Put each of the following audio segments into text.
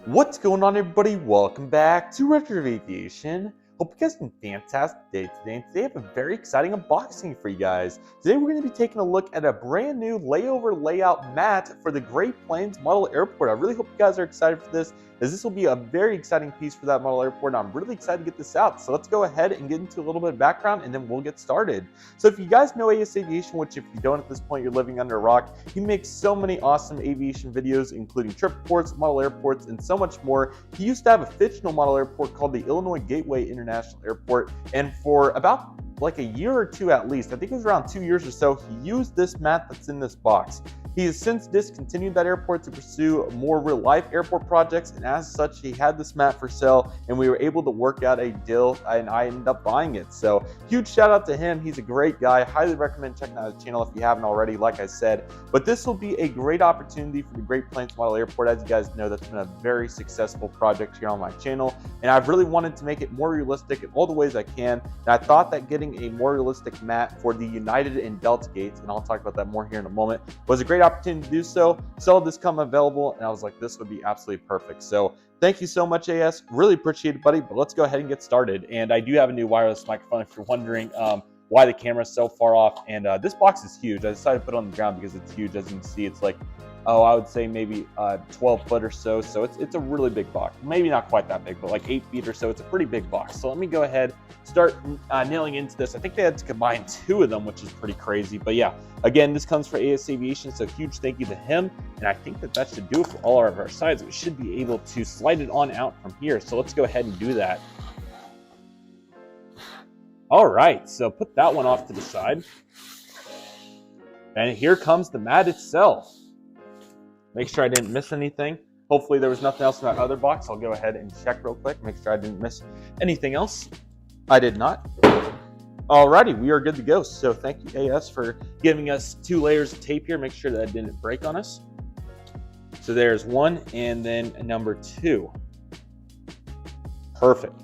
What's going on, everybody? Welcome back to Redriveraviation. Hope you guys have a fantastic day today. And today I have a very exciting unboxing for you guys. Today we're going to be taking a look at a brand new layover layout mat for the Great Plains Model Airport. I really hope you guys are excited for this, as this will be a very exciting piece for that model airport. And I'm really excited to get this out. So let's go ahead and get into a little bit of background and then we'll get started. So if you guys know Aviation, which if you don't at this point, you're living under a rock, he makes so many awesome aviation videos, including trip reports, model airports, and so much more. He used to have a fictional model airport called the Illinois Gateway International Airport, and for about like a year or two at least, I think it was around 2 years or so, he used this mat that's in this box. He has since discontinued that airport to pursue more real-life airport projects, and as such, he had this mat for sale, and we were able to work out a deal, and I ended up buying it. So huge shout out to him. He's a great guy. Highly recommend checking out his channel if you haven't already, like I said. But this will be a great opportunity for the Great Plains Model Airport. As you guys know, that's been a very successful project here on my channel, and I've really wanted to make it more realistic in all the ways I can. And I thought that getting a more realistic mat for the United and Delta gates, and I'll talk about that more here in a moment, was a great opportunity to do so. Saw this come available, and I was like, this would be absolutely perfect. So thank you so much, AS. Really appreciate it, buddy. But let's go ahead and get started. And I do have a new wireless microphone if you're wondering why the camera is so far off. And this box is huge. I decided to put it on the ground because it's huge. As you can see, it's like, I would say maybe 12 foot or so. So it's a really big box. Maybe not quite that big, but like 8 feet or so. It's a pretty big box. So let me go ahead, start nailing into this. I think they had to combine 2 of them, which is pretty crazy. But yeah, again, this comes from Aviation, so huge thank you to him. And I think that should do it for all of our sides. We should be able to slide it on out from here. So let's go ahead and do that. All right, so put that one off to the side. And here comes the mat itself. Make sure I didn't miss anything. Hopefully there was nothing else in that other box. I'll go ahead and check real quick, make sure I didn't miss anything else. I did not. Alrighty, we are good to go. So thank you, AS, for giving us 2 layers of tape here. Make sure that didn't break on us. So there's 1 and then number 2. Perfect.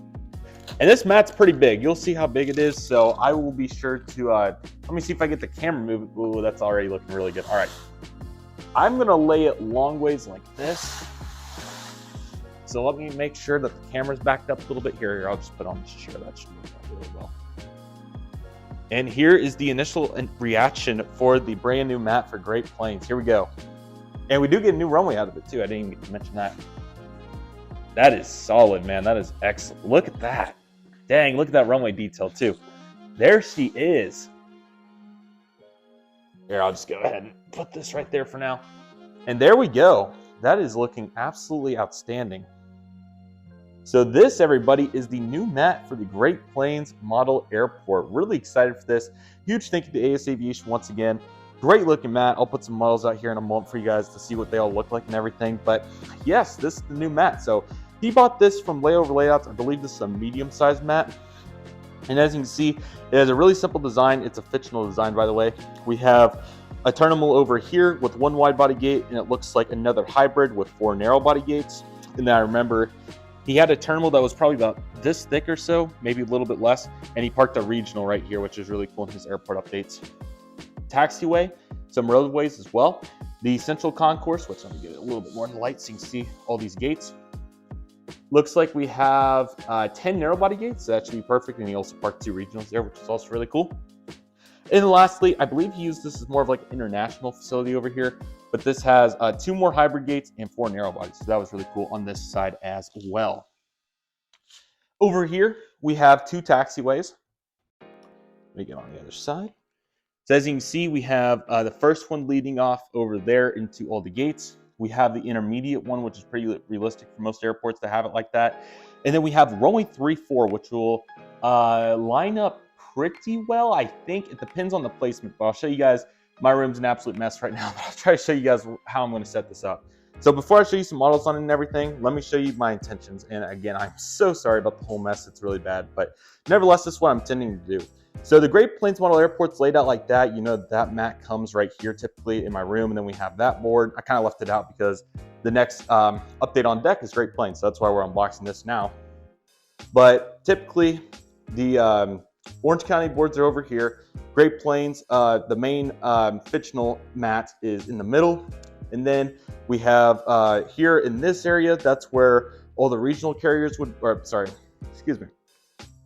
And this mat's pretty big. You'll see how big it is. So I will be sure to, let me see if I get the camera moving. Ooh, that's already looking really good. All right. I'm gonna lay it long ways like this. So let me make sure that the camera's backed up a little bit here. I'll just put on this chair. That should work out really well. And here is the initial reaction for the brand new mat for Great Plains. Here we go. And we do get a new runway out of it too. I didn't even get to mention that. That is solid, man. That is excellent. Look at that. Dang, look at that runway detail too. There she is. Here, I'll just go ahead and put this right there for now. And there we go. That is looking absolutely outstanding. So this, everybody, is the new mat for the Great Plains Model Airport. Really excited for this. Huge thank you to AS Aviation once again. Great looking mat. I'll put some models out here in a moment for you guys to see what they all look like and everything. But yes, this is the new mat. So he bought this from Layover Layouts. I believe this is a medium-sized mat. And as you can see, it has a really simple design. It's a fictional design, by the way. We have a terminal over here with 1 wide body gate, and it looks like another hybrid with 4 narrow body gates. And then I remember he had a terminal that was probably about this thick or so, maybe a little bit less, and he parked a regional right here, which is really cool in his airport updates. Taxiway, some roadways as well. The central concourse, which let me get it a little bit more in the light so you can see all these gates. Looks like we have 10 narrow body gates, so that should be perfect. And he also parked 2 regionals there, which is also really cool. And then lastly, I believe he used this as more of like an international facility over here, but this has 2 more hybrid gates and 4 narrow bodies. So that was really cool on this side as well. Over here, we have 2 taxiways. Let me get on the other side. So as you can see, we have the first one leading off over there into all the gates. We have the intermediate one, which is pretty realistic for most airports to have it like that. And then we have runway 3-4, which will line up pretty well. I think it depends on the placement, but I'll show you guys. My room's an absolute mess right now, but I'll try to show you guys how I'm going to set this up. So before I show you some models on it and everything, let me show you my intentions. And again, I'm so sorry about the whole mess. It's really bad, but nevertheless, this is what I'm intending to do. So the Great Plains Model Airport's laid out like that. You know, that mat comes right here typically in my room, and then we have that board. I kind of left it out because the next update on deck is Great Plains, so that's why we're unboxing this now. But typically, the Orange County boards are over here. Great Plains, the main fictional mat is in the middle. And then we have here in this area, that's where all the regional carriers would, or sorry, excuse me,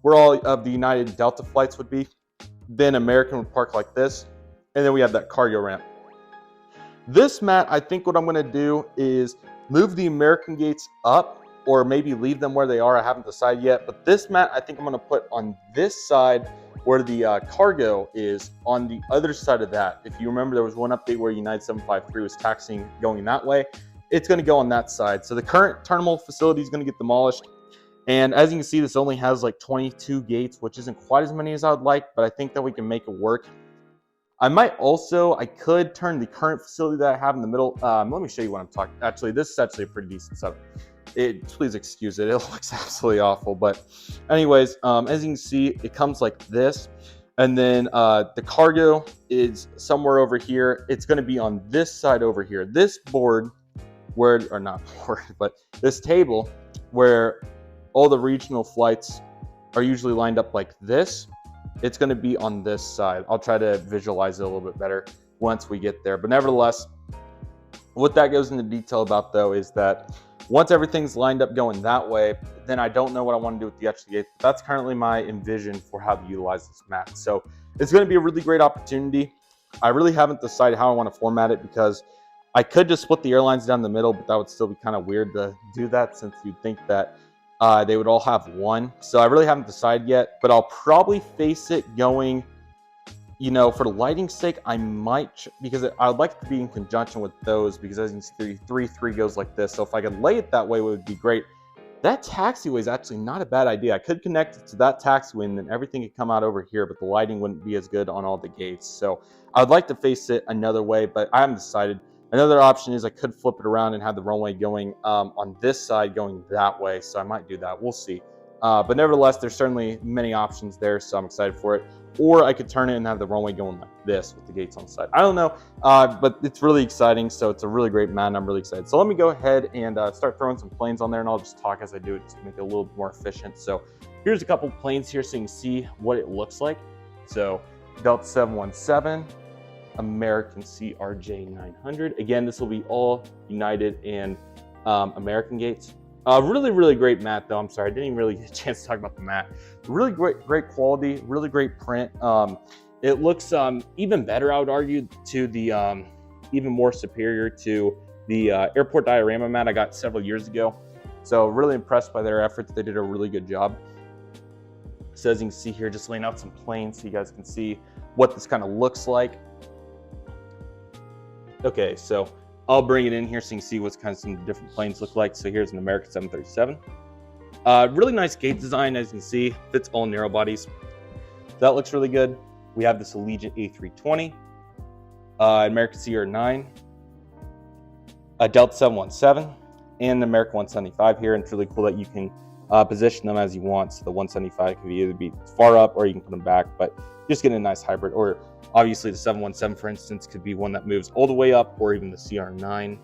where all of the United Delta flights would be. Then American would park like this. And then we have that cargo ramp. This mat, I think what I'm gonna do is move the American gates up or maybe leave them where they are. I haven't decided yet, but this mat, I think I'm gonna put on this side where the cargo is on the other side of that. If you remember, there was one update where United 753 was taxiing going that way. It's gonna go on that side. So the current terminal facility is gonna get demolished. And as you can see, this only has like 22 gates, which isn't quite as many as I would like, but I think that we can make it work. I could turn the current facility that I have in the middle. Let me show you what I'm talking. Actually, this is actually a pretty decent setup. Please excuse it. It looks absolutely awful. But anyways, as you can see, it comes like this. And then the cargo is somewhere over here. It's going to be on this side over here. This board, or not board, but this table where all the regional flights are usually lined up like this. It's going to be on this side. I'll try to visualize it a little bit better once we get there. But nevertheless, what that goes into detail about though is that once everything's lined up going that way, then I don't know what I want to do with the extra gates. That's currently my envision for how to utilize this mat. So it's going to be a really great opportunity. I really haven't decided how I want to format it because I could just split the airlines down the middle, but that would still be kind of weird to do that since you'd think that they would all have one. So I really haven't decided yet, but I'll probably face it going, you know, for the lighting's sake, I might, because I would like it to be in conjunction with those, because as you can see, 3 goes like this. So if I could lay it that way, it would be great. That taxiway is actually not a bad idea. I could connect it to that taxiway and then everything could come out over here, but the lighting wouldn't be as good on all the gates. So I would like to face it another way, but I haven't decided. Another option is I could flip it around and have the runway going on this side going that way. So I might do that. We'll see. But nevertheless, there's certainly many options there. So I'm excited for it. Or I could turn it and have the runway going like this with the gates on the side. I don't know, but it's really exciting. So it's a really great mat and I'm really excited. So let me go ahead and start throwing some planes on there and I'll just talk as I do it just to make it a little bit more efficient. So here's a couple planes here so you can see what it looks like. So Delta 717. American CRJ 900. Again, this will be all United and American gates. Really great mat though. I'm sorry, I didn't even really get a chance to talk about the mat. Really great quality, really great print. It looks even better, I would argue, to the even more superior to the airport diorama mat I got several years ago. So really impressed by their efforts. They did a really good job. So as you can see here, just laying out some planes so you guys can see what this kind of looks like. Okay, so I'll bring it in here so you can see what's kind of some different planes look like. So here's an American 737. Really nice gate design, as you can see, fits all narrow bodies. That looks really good. We have this Allegiant A320, American CR9, a Delta 717, and an American 175 here. And it's really cool that you can position them as you want. So the 175 could either be far up or you can put them back, but just getting a nice hybrid. Or obviously the 717, for instance, could be one that moves all the way up, or even the CR9.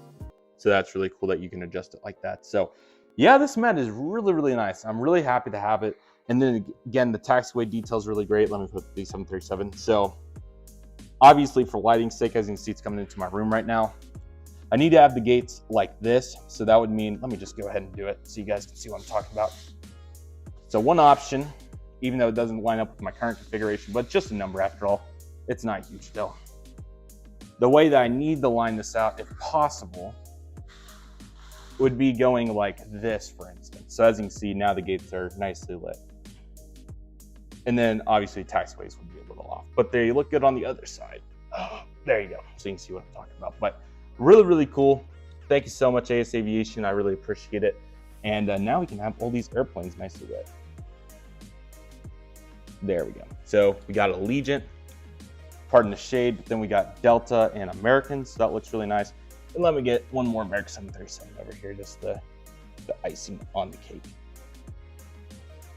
So that's really cool that you can adjust it like that. So yeah, this mat is really nice. I'm really happy to have it. And then again, the taxiway detail is really great. Let me put the 737. So obviously for lighting's sake, as you can see, it's coming into my room right now. I need to have the gates like this. So that would mean, let me just go ahead and do it so you guys can see what I'm talking about. So one option, even though it doesn't line up with my current configuration, but it's just a number after all. It's not huge though. The way that I need to line this out, if possible, would be going like this, for instance. So as you can see, now the gates are nicely lit. And then obviously taxiways would be a little off, but they look good on the other side. Oh, there you go. So you can see what I'm talking about. But really cool. Thank you so much, AS Aviation. I really appreciate it. And now we can have all these airplanes nicely lit. There we go. So we got Allegiant, pardon the shade, but then we got Delta and American. So that looks really nice. And let me get one more American 737 over here, just the icing on the cake.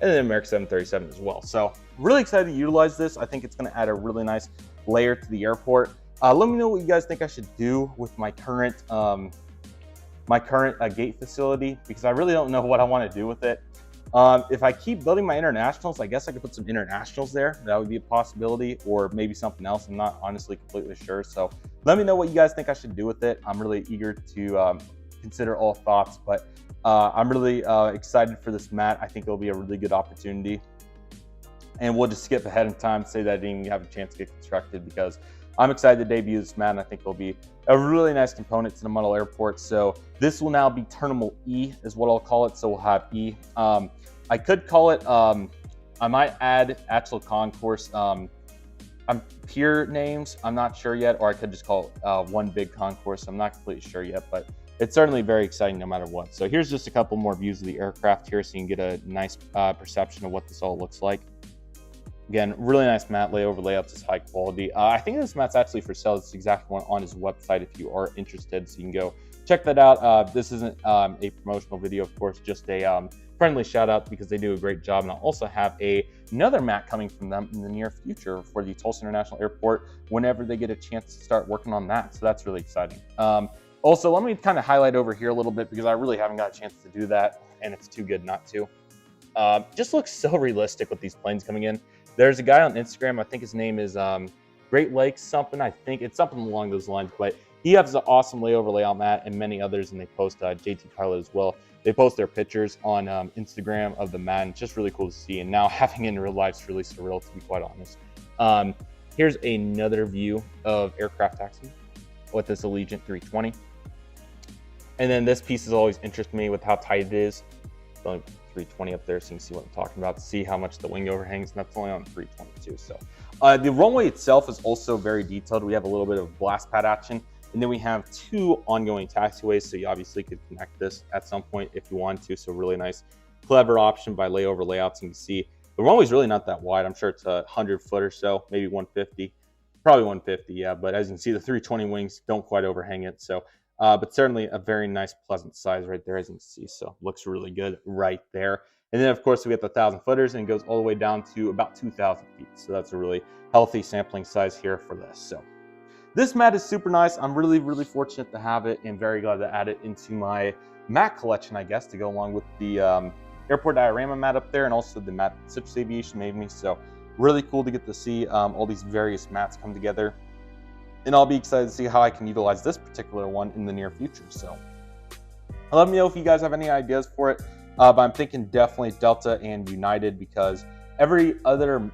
And then American 737 as well. So really excited to utilize this. I think it's going to add a really nice layer to the airport. Let me know what you guys think I should do with my current gate facility, because I really don't know what I want to do with it. If I keep building my internationals, I guess I could put some internationals there. That would be a possibility, or maybe something else. I'm not honestly completely sure. So let me know what you guys think I should do with it. I'm really eager to consider all thoughts, but I'm really excited for this mat. I think it'll be a really good opportunity. And we'll just skip ahead in time, say that I didn't even have a chance to get constructed, because I'm excited to debut this mat, and I think it'll be a really nice component to the model airport. So this will now be Terminal E is what I'll call it. So we'll have E. I could call it, I might add actual concourse pier names. I'm not sure yet, or I could just call it one big concourse. I'm not completely sure yet, but it's certainly very exciting no matter what. So here's just a couple more views of the aircraft here, so you can get a nice perception of what this all looks like. Again, really nice mat. Layover Layouts is high quality. I think this mat's actually for sale. It's exactly one on his website if you are interested, so you can go check that out. This isn't a promotional video, of course, just a friendly shout out because they do a great job. And I'll also have another mat coming from them in the near future for the Tulsa International Airport whenever they get a chance to start working on that. So that's really exciting. Also, let me kind of highlight over here a little bit because I really haven't got a chance to do that, and it's too good not to. Just looks so realistic with these planes coming in. There's a guy on Instagram, I think his name is Great Lakes something. I think it's something along those lines, but he has an awesome layover layout mat and many others, and they post JT Pilot as well. They post their pictures on Instagram of the mat, and it's just really cool to see. And now having it in real life is really surreal, to be quite honest. Here's another view of aircraft taxi with this Allegiant 320. And then this piece has always interested me with how tight it is. It's only 320 up there, so you can see what I'm talking about, to see how much the wing overhangs, and that's only on 322. So the runway itself is also very detailed. We have a little bit of blast pad action, and then we have 2 ongoing taxiways, so you obviously could connect this at some point if you want to. So really nice, clever option by Layover Layouts. And you can see the runway's really not that wide. I'm sure it's 100 foot or so, maybe 150, probably 150, yeah. But as you can see, the 320 wings don't quite overhang it. So but certainly a very nice, pleasant size right there, as you can see. So looks really good right there. And then, of course, we get the 1,000 footers, and it goes all the way down to about 2,000 feet. So that's a really healthy sampling size here for this. So this mat is super nice. I'm really, really fortunate to have it, and very glad to add it into my mat collection, I guess, to go along with the airport diorama mat up there, and also the mat that Citrus Aviation made me. So really cool to get to see all these various mats come together. And I'll be excited to see how I can utilize this particular one in the near future. So let me know if you guys have any ideas for it. But I'm thinking definitely Delta and United, because every other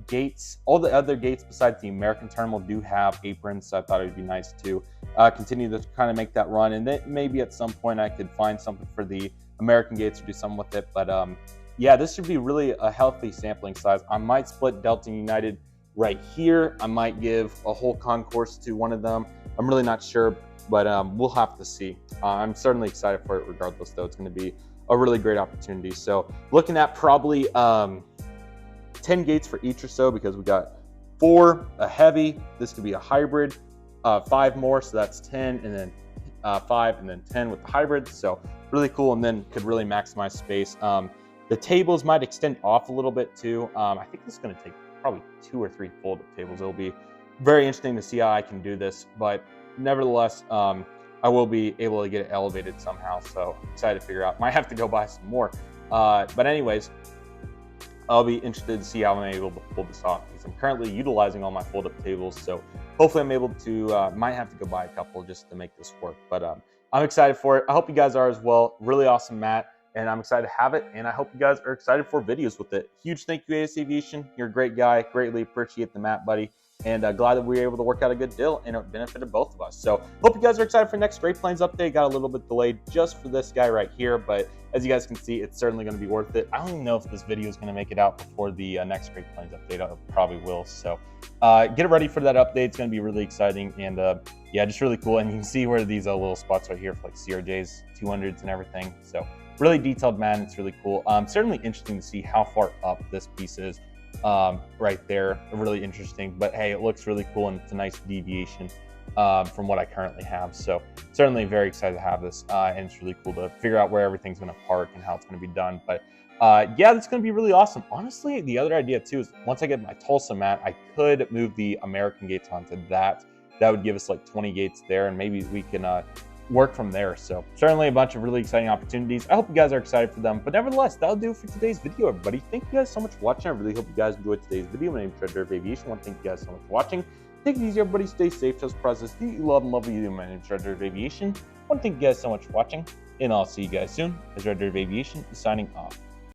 gates, all the other gates besides the American terminal do have aprons. So I thought it would be nice to continue to kind of make that run. And then maybe at some point I could find something for the American gates or do something with it. But yeah, this should be really a healthy sampling size. I might split Delta and United right here. I might give a whole concourse to one of them. I'm really not sure, but we'll have to see. I'm certainly excited for it regardless, though. It's going to be a really great opportunity. So looking at probably 10 gates for each or so, because we got 4 a heavy. This could be a hybrid, 5 more, so that's 10, and then 5, and then 10 with the hybrid. So really cool, and then could really maximize space. The tables might extend off a little bit too. I think this is going to take probably 2 or 3 fold-up tables. It'll be very interesting to see how I can do this, but nevertheless, I will be able to get it elevated somehow. So excited to figure out. Might have to go buy some more. But anyways, I'll be interested to see how I'm able to pull this off, because I'm currently utilizing all my fold-up tables. So hopefully I'm able to, might have to go buy a couple just to make this work. But I'm excited for it. I hope you guys are as well. Really awesome mat. And I'm excited to have it, and I hope you guys are excited for videos with it. Huge thank you, Aviation. You're a great guy. Greatly appreciate the mat, buddy. And glad that we were able to work out a good deal, and it benefited both of us. So hope you guys are excited for the next Great Plains update. Got a little bit delayed just for this guy right here, but as you guys can see, it's certainly going to be worth it. I don't even know if this video is going to make it out before the next Great Plains update. I probably will. So get ready for that update. It's going to be really exciting, and yeah, just really cool. And you can see where these little spots right here for like CRJs, 200s, and everything. So really detailed mat. It's really cool. Certainly interesting to see how far up this piece is. Right there, really interesting, but hey, it looks really cool, and it's a nice deviation from what I currently have. So certainly very excited to have this, and it's really cool to figure out where everything's going to park and how it's going to be done. But yeah, that's going to be really awesome. Honestly, the other idea too is once I get my Tulsa mat, I could move the American gates onto that. That would give us like 20 gates there, and maybe we can work from there. So certainly a bunch of really exciting opportunities. I hope you guys are excited for them. But nevertheless, that'll do it for today's video, everybody. Thank you guys so much for watching. I really hope you guys enjoyed today's video. My name is Redriveraviation. I want to thank you guys so much for watching. Take it easy, everybody. Stay safe. Trust the process. Do you love and love what you do. My name is Redriveraviation. I want to thank you guys so much for watching, and I'll see you guys soon as Redriveraviation is signing off.